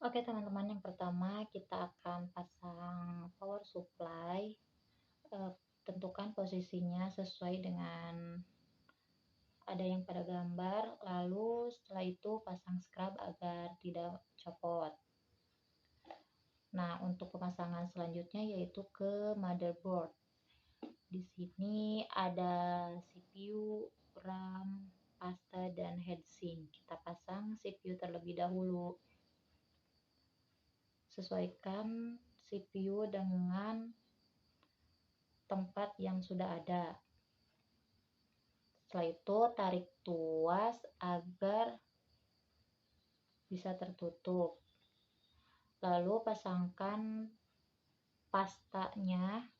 Oke teman-teman, yang pertama kita akan pasang power supply, tentukan posisinya sesuai dengan ada yang pada gambar, lalu setelah itu pasang scrub agar tidak copot. Nah, untuk pemasangan selanjutnya yaitu ke motherboard. Di sini ada CPU, RAM, pasta, dan heatsink. Kita pasang CPU terlebih dahulu. Sesuaikan CPU dengan tempat yang sudah ada. Setelah itu tarik tuas agar bisa tertutup. Lalu pasangkan pastanya.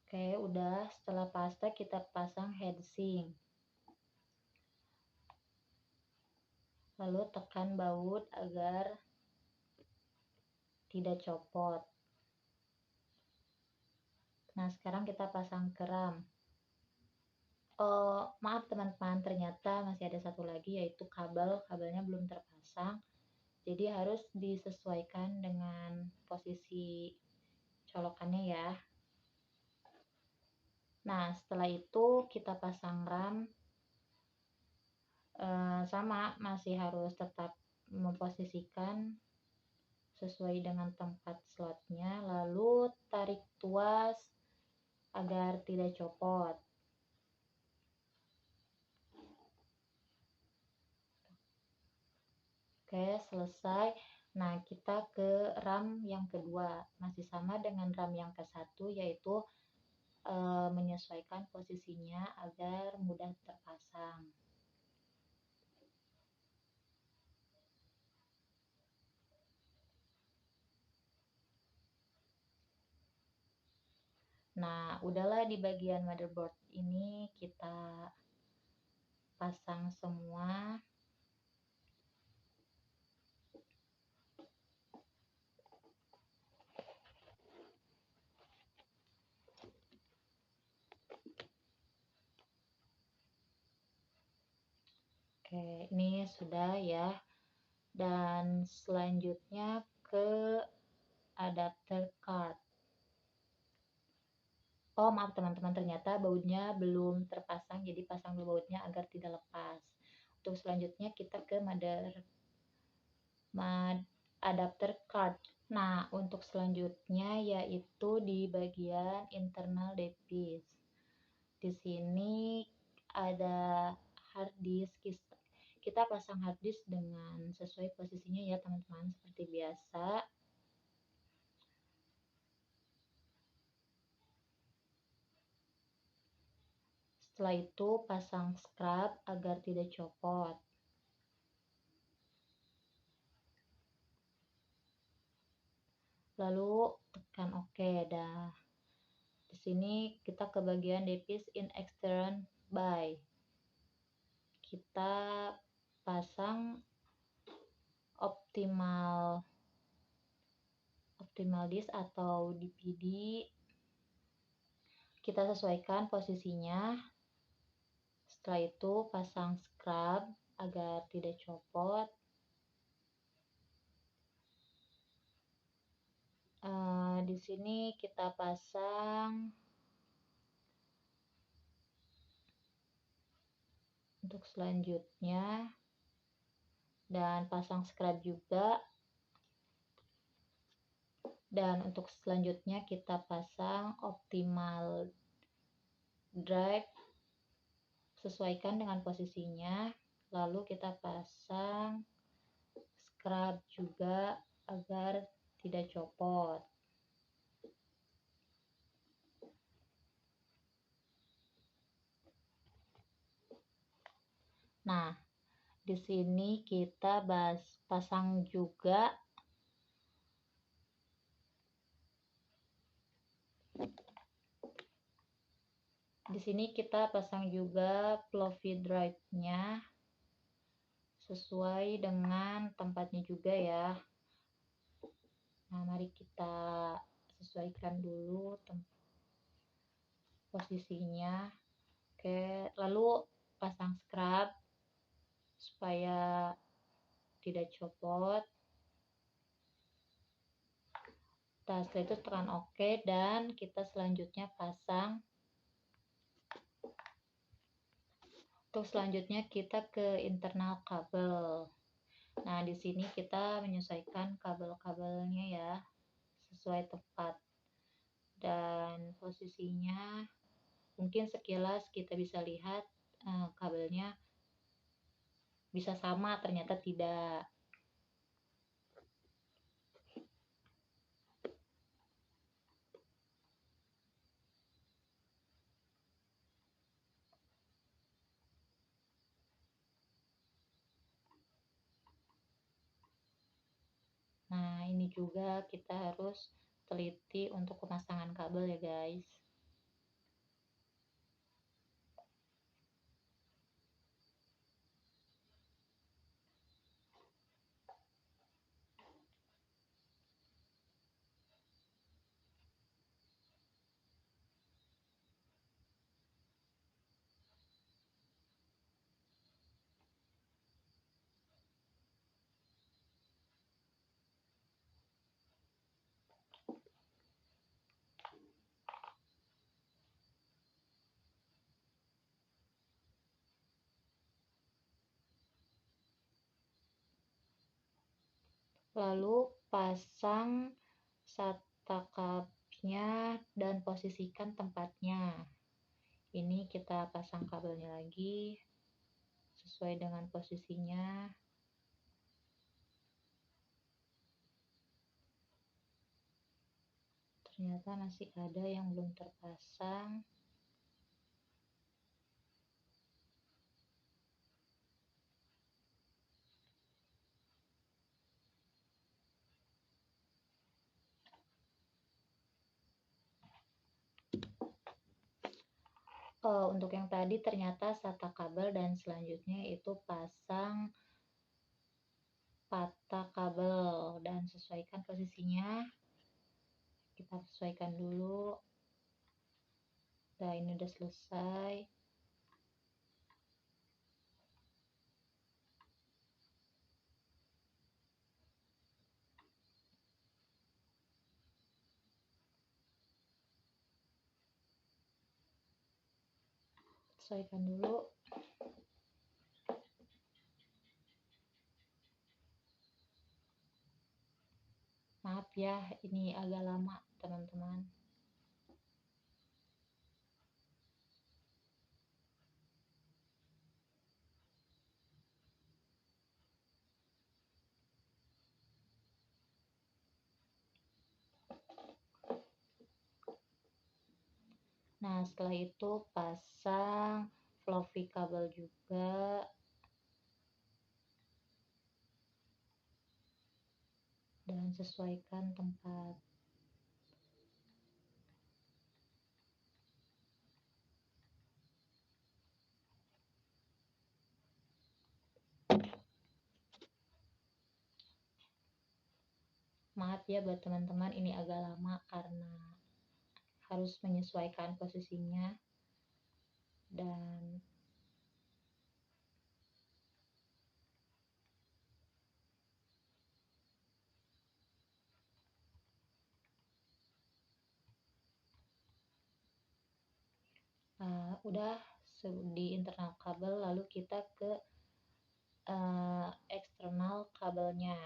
Oke, udah. Setelah pasta kita pasang heatsink. Lalu tekan baut agar tidak copot. Nah, sekarang kita pasang ke RAM. Oh, maaf teman-teman, ternyata masih ada satu lagi yaitu kabelnya belum terpasang. Jadi harus disesuaikan dengan posisi colokannya ya. Nah, setelah itu kita pasang RAM. Sama, masih harus tetap memposisikan sesuai dengan tempat slotnya, lalu tarik tuas agar tidak copot. Oke, selesai. Nah, kita ke RAM yang kedua, masih sama dengan RAM yang ke satu, yaitu menyesuaikan posisinya agar mudah terpasang. Nah, udahlah, di bagian motherboard ini kita pasang semua. Oke, ini sudah ya. Dan selanjutnya ke adapter card. Oh, maaf teman-teman, ternyata bautnya belum terpasang, jadi pasang dulu bautnya agar tidak lepas. Untuk selanjutnya kita ke adapter card. Nah, untuk selanjutnya yaitu di bagian internal device. Di sini ada hard disk. Kita pasang hard disk dengan sesuai posisinya ya teman-teman, seperti biasa. Setelah itu pasang scrub agar tidak copot. Lalu tekan OK. Dah. Di sini kita ke bagian device in extern by. Kita pasang optimal disk atau DPD. Kita sesuaikan posisinya. Setelah itu pasang scrub agar tidak copot. Di sini kita pasang untuk selanjutnya, dan pasang scrub juga. Dan untuk selanjutnya kita pasang optimal drive, sesuaikan dengan posisinya. Lalu kita pasang scrub juga agar tidak copot. Nah, di sini kita pasang juga floppy drive-nya sesuai dengan tempatnya juga ya. Nah, mari kita sesuaikan dulu posisinya. Oke, lalu pasang scrub supaya tidak copot. Nah, setelah itu tekan OK dan kita selanjutnya pasang. Untuk selanjutnya kita ke internal kabel. Nah, di sini kita menyesuaikan kabel-kabelnya ya sesuai tepat. Dan posisinya mungkin sekilas kita bisa lihat kabelnya bisa sama, ternyata tidak. Nah, ini juga kita harus teliti untuk pemasangan kabel ya guys. Lalu pasang SATA cupnya dan posisikan tempatnya. Ini kita pasang kabelnya lagi sesuai dengan posisinya. Ternyata masih ada yang belum terpasang. Untuk yang tadi ternyata SATA kabel dan selanjutnya itu pasang patah kabel dan sesuaikan posisinya. Kita sesuaikan dulu. Nah, ini udah selesai. Sesuaikan dulu. Maaf ya, ini agak lama teman-teman. Nah, setelah itu pasang fluffy kabel juga. Dan sesuaikan tempat. Maaf ya buat teman-teman, ini agak lama karena harus menyesuaikan posisinya. Dan udah di internal kabel, lalu kita ke eksternal kabelnya.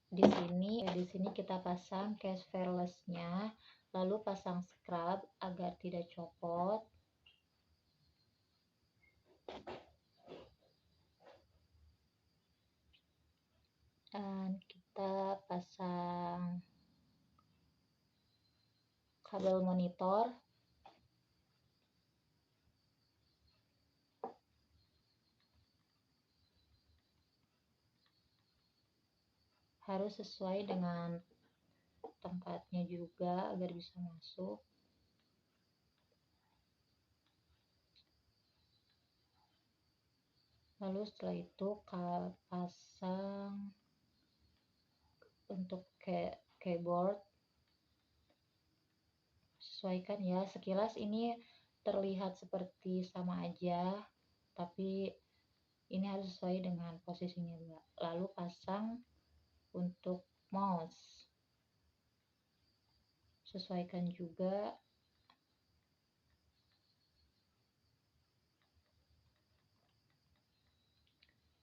Di sini kita pasang case wireless-nya, lalu pasang scrub agar tidak copot. Dan kita pasang kabel monitor. Harus sesuai dengan tempatnya juga agar bisa masuk. Lalu setelah itu pasang untuk keyboard sesuaikan ya, sekilas ini terlihat seperti sama aja, tapi ini harus sesuai dengan posisinya juga. Lalu pasang untuk mouse, sesuaikan juga.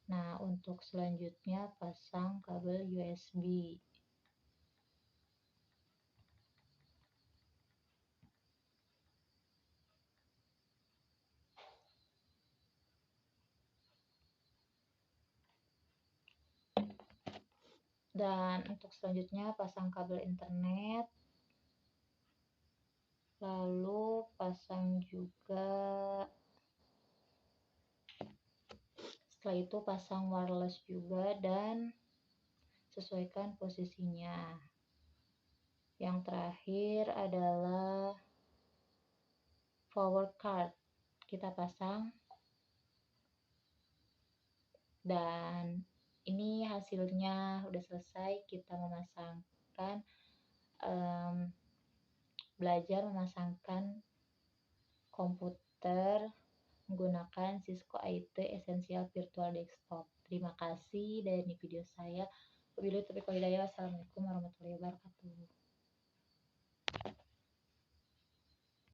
Nah, untuk selanjutnya pasang kabel USB. Dan untuk selanjutnya pasang kabel internet. Lalu pasang juga, setelah itu pasang wireless juga dan sesuaikan posisinya. Yang terakhir adalah power card, kita pasang. Dan ini hasilnya udah selesai, kita memasangkan belajar memasangkan komputer menggunakan Cisco IT Essential Virtual Desktop. Terima kasih dari video saya. Wabillahi taufiq wal hidayah. Wassalamualaikum warahmatullahi wabarakatuh.